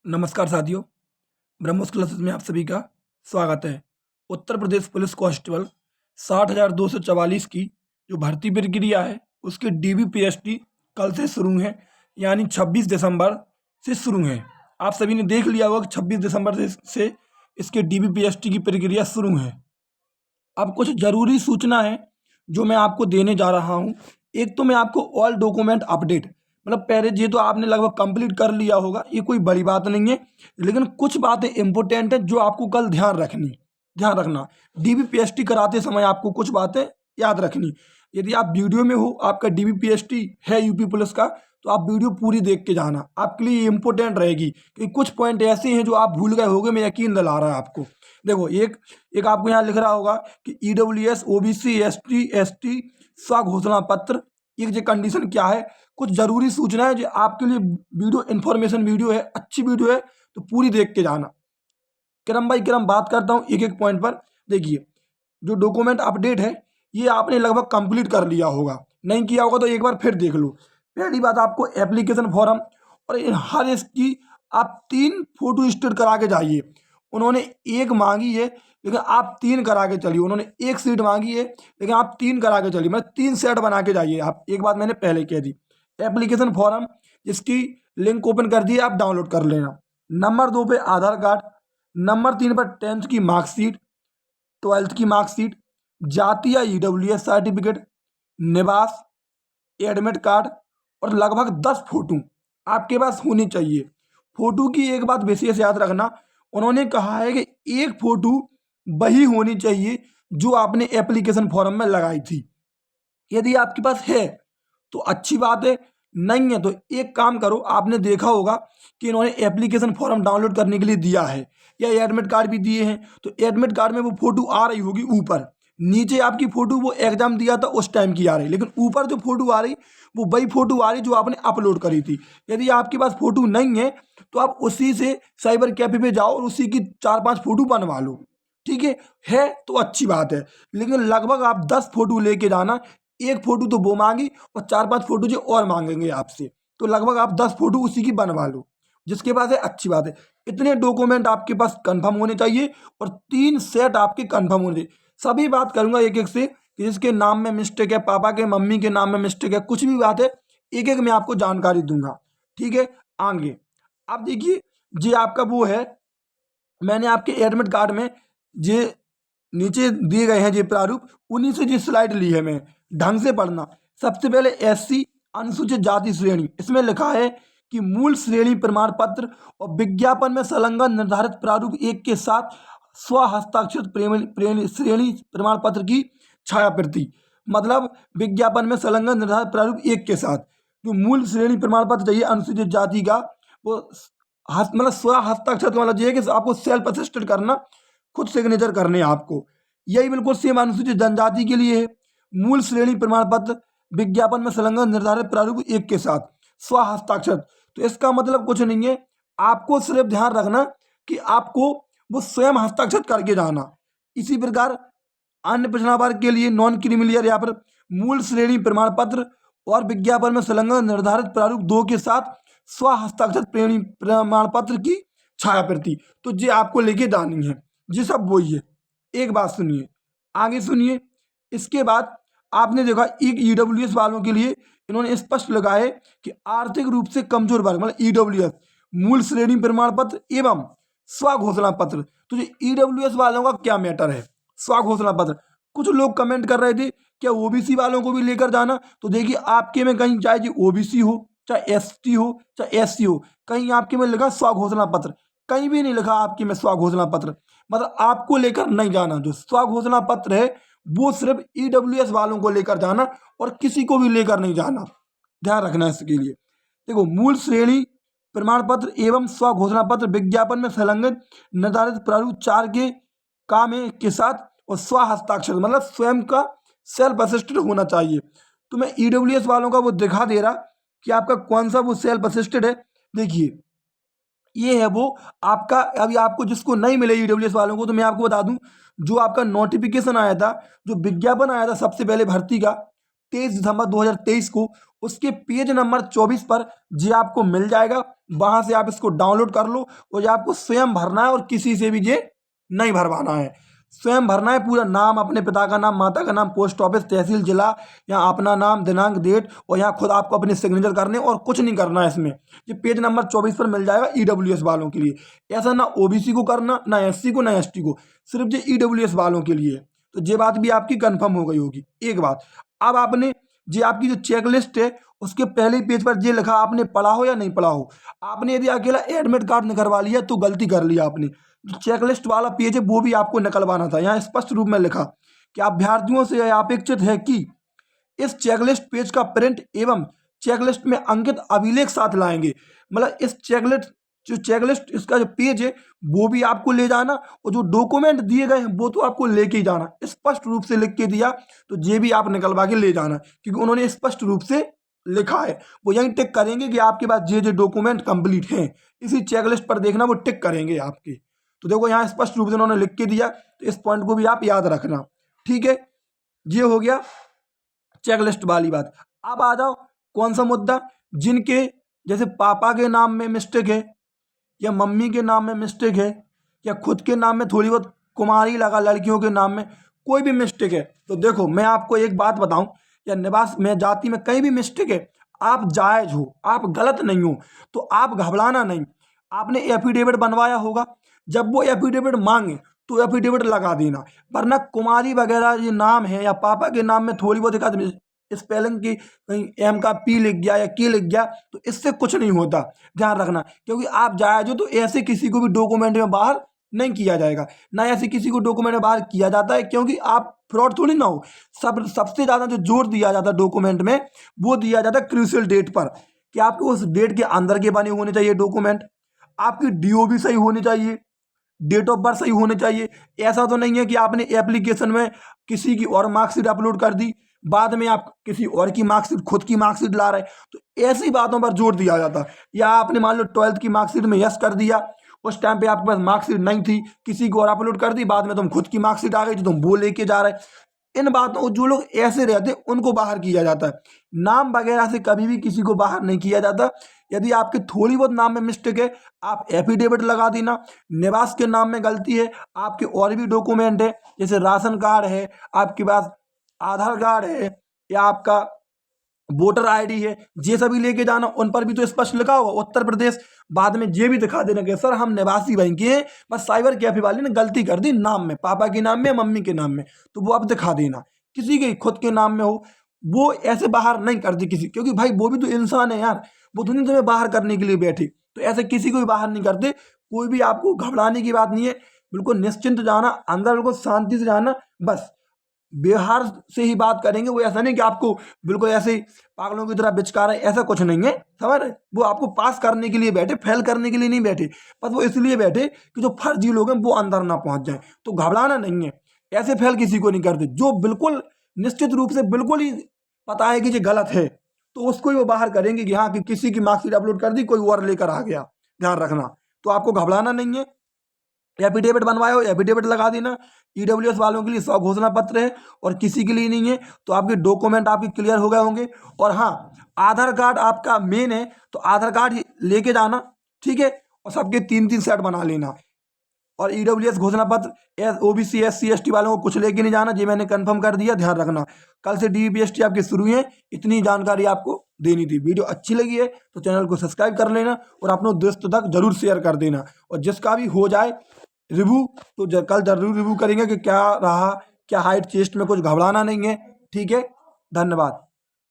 नमस्कार साथियों, ब्रह्मोस क्लासेस में आप सभी का स्वागत है। उत्तर प्रदेश पुलिस कांस्टेबल 60,244 की जो भर्ती प्रक्रिया है उसकी डीबीपीएसटी कल से शुरू है, यानी 26 दिसंबर से शुरू है। आप सभी ने देख लिया होगा कि 26 दिसंबर से इसके डीबीपीएसटी की प्रक्रिया शुरू है। अब कुछ ज़रूरी सूचना है जो मैं आपको देने जा रहा हूँ। एक तो मैं आपको ऑल डॉक्यूमेंट अपडेट, मतलब पहले ये तो आपने लगभग कंप्लीट कर लिया होगा, ये कोई बड़ी बात नहीं है, लेकिन कुछ बातें इंपॉर्टेंट है जो आपको कल ध्यान रखना। डीबीपीएसटी कराते समय आपको कुछ बातें याद रखनी। यदि आप वीडियो में हो, आपका डीबीपीएसटी है यूपी पुलिस का, तो आप वीडियो पूरी देख के जाना, आपके लिए इंपॉर्टेंट रहेगी। क्योंकि कुछ पॉइंट ऐसे हैं जो आप भूल गए होंगे, मैं यकीन दिला रहा है आपको। देखो, एक एक आपको यहाँ लिख रहा होगा कि ईडब्ल्यूएस ओबीसी एसटी स्वघोषणा पत्र, एक जो कंडीशन क्या है, कुछ जरूरी सूचना है जो आपके लिए वीडियो इन्फॉर्मेशन वीडियो है, अच्छी वीडियो है, तो पूरी देख के जाना। क्रम बाई क्रम बात करता हूँ एक एक पॉइंट पर। देखिए, जो डॉक्यूमेंट अपडेट है ये आपने लगभग कंप्लीट कर लिया होगा, नहीं किया होगा तो एक बार फिर देख लो। पहली बात, आपको एप्लीकेशन फॉर्म और हर इसकी आप 3 फोटो स्टेट करा के जाइए। उन्होंने एक मांगी है लेकिन आप 3 करा के चलिए। उन्होंने एक सीट मांगी है लेकिन आप 3 करा के चलिए, मतलब 3 सेट बना के जाइए आप। एक बात मैंने पहले कह दी, एप्लीकेशन फॉर्म जिसकी लिंक ओपन कर दी, आप डाउनलोड कर लेना। नंबर 2 पे आधार कार्ड, नंबर 3 पर 10th की मार्कशीट, 12th की मार्कशीट, जाति या ईडब्ल्यूएस सर्टिफिकेट, निवास, एडमिट कार्ड और लगभग 10 फोटो आपके पास होनी चाहिए। फोटो की एक बात विशेष याद रखना, उन्होंने कहा है कि एक फोटो वही होनी चाहिए जो आपने एप्लीकेशन फॉर्म में लगाई थी। यदि आपके पास है तो अच्छी बात है, नहीं है तो एक काम करो, आपने देखा होगा कि इन्होंने एप्लीकेशन फॉर्म डाउनलोड करने के लिए दिया है या एडमिट कार्ड भी दिए हैं, तो एडमिट कार्ड में वो फोटो आ रही होगी ऊपर, नीचे आपकी फोटो वो एग्जाम दिया था उस टाइम की आ रही, लेकिन ऊपर जो फोटो आ रही वो वही फोटो आ रही जो आपने अपलोड करी थी। यदि आपके पास फोटो नहीं है तो आप उसी से साइबर कैफे पे जाओ और उसी की 4-5 फोटो बनवा लो। ठीक है तो अच्छी बात है, लेकिन लगभग आप 10 फोटो लेके जाना। एक फोटो तो वो मांगी और 4-5 फोटो जो और मांगेंगे आपसे, तो लगभग आप 10 फोटो उसी की बनवा लो। जिसके पास है अच्छी बात है। इतने डॉक्यूमेंट आपके पास कंफर्म होने चाहिए और 3 सेट आपके कंफर्म होने चाहिए। सभी बात करूंगा एक एक से कि जिसके नाम में मिस्टेक है, पापा के मम्मी के नाम में मिस्टेक है, कुछ भी बात है एक एक मैं आपको जानकारी दूंगा। ठीक है, आगे आप देखिए, ये आपका वो है, मैंने आपके एडमिट कार्ड में जे नीचे दिए गए हैं ये प्रारूप, उन्हीं से जी स्लाइड ली है मैं, ढंग से पढ़ना। सबसे पहले एससी अनुसूचित जाति श्रेणी, इसमें लिखा है कि मूल श्रेणी प्रमाण पत्र और विज्ञापन में संलग्न निर्धारित प्रारूप एक के साथ स्व हस्ताक्षरित श्रेणी प्रमाण पत्र की छाया प्रति, मतलब विज्ञापन में संलग्न निर्धारित प्रारूप एक के साथ जो मूल श्रेणी प्रमाण पत्र चाहिए अनुसूचित जाति का, वो मतलब स्व हस्ताक्षर का मतलब ये है कि आपको सेल्फ असिस्टेड करना, खुद सिग्नेचर करने हैं आपको। यही बिल्कुल सेम अनुसूचित जनजाति के लिए है। मूल श्रेणी प्रमाण पत्र विज्ञापन में संलग्न निर्धारित प्रारूप एक के साथ स्व हस्ताक्षर, तो इसका मतलब कुछ नहीं है, आपको सिर्फ ध्यान रखना कि आपको वो स्वयं हस्ताक्षर करके जाना। इसी प्रकार अन्य पिछड़ा वर्ग के लिए नॉन क्रीमिलियर या फिर मूल श्रेणी प्रमाण पत्र और विज्ञापन में संलग्न निर्धारित प्रारूप 2 के साथ स्व हस्ताक्षर प्रमाण पत्र की छाया प्रति, तो ये आपको लेके जानी है। ये सब वही है। एक बात सुनिए, आगे सुनिए। इसके बाद आपने देखा एक ईडब्ल्यूएस वालों के लिए इन्होंने स्पष्ट लगाया है कि आर्थिक रूप से कमजोर वर्ग मतलब ईडब्ल्यूएस मूल श्रेणी प्रमाण पत्र एवं स्व घोषणा पत्र। तो ये ईडब्ल्यूएस वालों का क्या मैटर है, स्व घोषणा पत्र। कुछ लोग कमेंट कर रहे थे क्या ओबीसी वालों को भी लेकर जाना, तो देखिए आपके में कहीं चाहे जी ओबीसी हो, चाहे एसटी हो, चाहे एससी हो, कहीं आपके में लिखा स्व घोषणा पत्र, कहीं भी नहीं लिखा आपके में स्व घोषणा पत्र। मतलब आपको लेकर नहीं जाना, जो स्व घोषणा पत्र है वो सिर्फ ईडब्ल्यूएस वालों को लेकर जाना और किसी को भी लेकर नहीं जाना, ध्यान रखना इसके लिए। देखो, मूल श्रेणी प्रमाण पत्र एवं स्व घोषणा पत्र विज्ञापन में संलग्न निर्धारित प्रारूप 4 के काम के साथ और स्व हस्ताक्षर मतलब स्वयं का सेल्फ असिस्टेड होना चाहिए। तो मैं ईडब्ल्यूएस वालों का वो दिखा दे रहा कि आपका कौन सा वो सेल्फ असिस्टेड है। देखिए, ये है वो आपका, अभी आपको जिसको नहीं मिले ईडब्ल्यूएस वालों को, तो मैं आपको बता दूं, जो आपका नोटिफिकेशन आया था, जो विज्ञापन आया था सबसे पहले भर्ती का, 23 दिसंबर 2023 को उसके पेज नंबर 24 पर ये आपको मिल जाएगा। वहां से आप इसको डाउनलोड कर लो और ये आपको स्वयं भरना है और किसी से भी ये नहीं भरवाना है। स्वयं भरना है पूरा नाम, अपने पिता का नाम, माता का नाम, पोस्ट ऑफिस, तहसील, जिला, यहाँ अपना नाम, दिनांक, डेट, और यहाँ खुद आपको अपने सिग्नेचर करने और कुछ नहीं करना है इसमें। ये पेज नंबर 24 पर मिल जाएगा ईडब्ल्यूएस वालों के लिए। ऐसा ना ओबीसी को करना, ना एससी को, ना एसटी को, सिर्फ ये ईडब्ल्यूएस वालों के लिए। तो ये बात भी आपकी कंफर्म हो गई होगी। एक बात, अब आपने ये आपकी जो चेकलिस्ट है उसके पहले पेज पर ये लिखा, आपने पढ़ा हो या नहीं पढ़ा हो। आपने यदि अकेला एडमिट कार्ड निकलवा लिया तो गलती कर लिया आपने। जो चेकलिस्ट वाला पेज है वो भी आपको निकलवाना था। यहाँ स्पष्ट रूप में लिखा कि अभ्यर्थियों से यह अपेक्षित है कि इस चेकलिस्ट पेज का प्रिंट एवं चेकलिस्ट में अंकित अभिलेख साथ लाएंगे। मतलब इस चेकलिस्ट इसका जो पेज है वो भी आपको ले जाना और जो डॉक्यूमेंट दिए गए हैं वो तो आपको लेके ही जाना। स्पष्ट रूप से लिख के दिया तो ये भी आप निकलवा के ले जाना, क्योंकि उन्होंने स्पष्ट रूप से लिखा है। वो यही टिक करेंगे कि आपके पास ये डॉक्यूमेंट कंप्लीट हैं, इसी चेकलिस्ट पर देखना वो टिक करेंगे आपके। तो देखो यहाँ स्पष्ट रूप से उन्होंने लिख के दिया, तो इस पॉइंट को भी आप याद रखना। ठीक है, ये हो गया चेकलिस्ट वाली बात। अब आ जाओ कौन सा मुद्दा, जिनके जैसे पापा के नाम में मिस्टेक है या मम्मी के नाम में मिस्टेक है या खुद के नाम में थोड़ी बहुत कुमारी लगा, लड़कियों के नाम में कोई भी मिस्टेक है, तो देखो मैं आपको एक बात बताऊं, या निवास में जाति में कहीं भी मिस्टेक है, आप जायज हो, आप गलत नहीं हो, तो आप घबराना नहीं। आपने एफिडेविट बनवाया होगा, जब वो एफिडेविट मांगे तो एफिडेविट लगा देना। वरना कुमारी वगैरह ये नाम है या पापा के नाम में थोड़ी बहुत एक स्पेलिंग की कहीं एम का पी लिख गया या के लिख गया, तो इससे कुछ नहीं होता, ध्यान रखना। क्योंकि आप जायज हो तो ऐसे किसी को भी डॉक्यूमेंट में बाहर नहीं किया जाएगा, ना ऐसे किसी को डॉक्यूमेंट में बाहर किया जाता है, क्योंकि आप फ्रॉड थोड़ी ना हो। सबसे ज़्यादा जो जोर दिया जाता है डॉक्यूमेंट में वो दिया जाता है क्रूशियल डेट पर, कि आपको उस डेट के अंदर के बने होने चाहिए डॉक्यूमेंट, आपकी डीओ भी सही होनी चाहिए, डेट ऑफ बर्थ सही होने चाहिए। ऐसा तो नहीं है कि आपने एप्लीकेशन में किसी की और मार्कशीट अपलोड कर दी, बाद में आप किसी और की मार्कशीट, खुद की मार्कशीट ला रहे, तो ऐसी बातों पर जोर दिया जाता। या आपने मान लो 12th की मार्कशीट में यस कर दिया, उस टाइम पे आपके पास मार्कशीट नहीं थी, किसी को और अपलोड कर दी, बाद में तुम खुद की मार्कशीट आ गई तो तुम वो लेके जा रहे। इन बातों, जो लोग ऐसे रहते उनको बाहर किया जाता है। नाम वगैरह से कभी भी किसी को बाहर नहीं किया जाता। यदि आपके थोड़ी बहुत नाम में मिस्टेक है, आप एफिडेविट लगा देना। निवास के नाम में गलती है, आपके और भी डॉक्यूमेंट है, जैसे राशन कार्ड है, आपके पास आधार कार्ड है, या आपका वोटर आईडी है, ये सभी लेके जाना। उन पर भी तो स्पष्ट लिखा होगा उत्तर प्रदेश, बाद में ये भी दिखा देना कि सर हम निवासी वहीं के हैं, बस साइबर कैफे वाले ने गलती कर दी नाम में, पापा के नाम में, मम्मी के नाम में, तो वो आप दिखा देना। किसी के खुद के नाम में हो, वो ऐसे बाहर नहीं करती किसी, क्योंकि भाई वो भी तो इंसान है यार, वो तो नहीं तुम्हें बाहर करने के लिए बैठे, तो ऐसे किसी को भी बाहर नहीं करते। कोई भी आपको घबराने की बात नहीं है, बिल्कुल निश्चिंत जाना, अंदर बिल्कुल शांति से जाना। बस व्यवहार से ही बात करेंगे, वो ऐसा नहीं कि आपको बिल्कुल ऐसे पागलों की तरह बिचकार है, ऐसा कुछ नहीं है, समझ रहे। वो आपको पास करने के लिए बैठे, फेल करने के लिए नहीं बैठे, बस वो इसलिए बैठे कि जो फर्जी लोग हैं वो अंदर ना पहुंच जाए। तो घबराना नहीं है, ऐसे फेल किसी को नहीं करते। जो बिल्कुल निश्चित रूप से बिल्कुल ही पता है कि ये गलत है, तो उसको ही वो बाहर करेंगे कि हाँ कि किसी की मार्कशीट अपलोड कर दी, कोई और लेकर आ गया, ध्यान रखना। तो आपको घबराना नहीं है। एफिडेविट बनवाए हो, एफिडेविट लगा देना। ईडब्ल्यूएस वालों के लिए 100 घोषणा पत्र है और किसी के लिए नहीं है, तो आपके डॉक्यूमेंट आपके क्लियर हो गए होंगे। और हाँ, आधार कार्ड आपका मेन है, तो आधार कार्ड लेके जाना, ठीक है। और सबके 3-3 सेट बना लेना। और ईडब्ल्यूएस घोषणा पत्र ओबीसी एससी एसटी वालों को कुछ लेके नहीं जाना, ये मैंने कंफर्म कर दिया, ध्यान रखना। कल से डीबीपीएसटी आपकी शुरू है, इतनी जानकारी आपको देनी थी। वीडियो अच्छी लगी है तो चैनल को सब्सक्राइब कर लेना और अपने दोस्तों तक जरूर शेयर कर देना। और जिसका भी हो जाए रिव्यू तो कल जरूर रिव्यू करेंगे कि क्या रहा, क्या हाइट चेस्ट में कुछ घबराना नहीं है, ठीक है। धन्यवाद।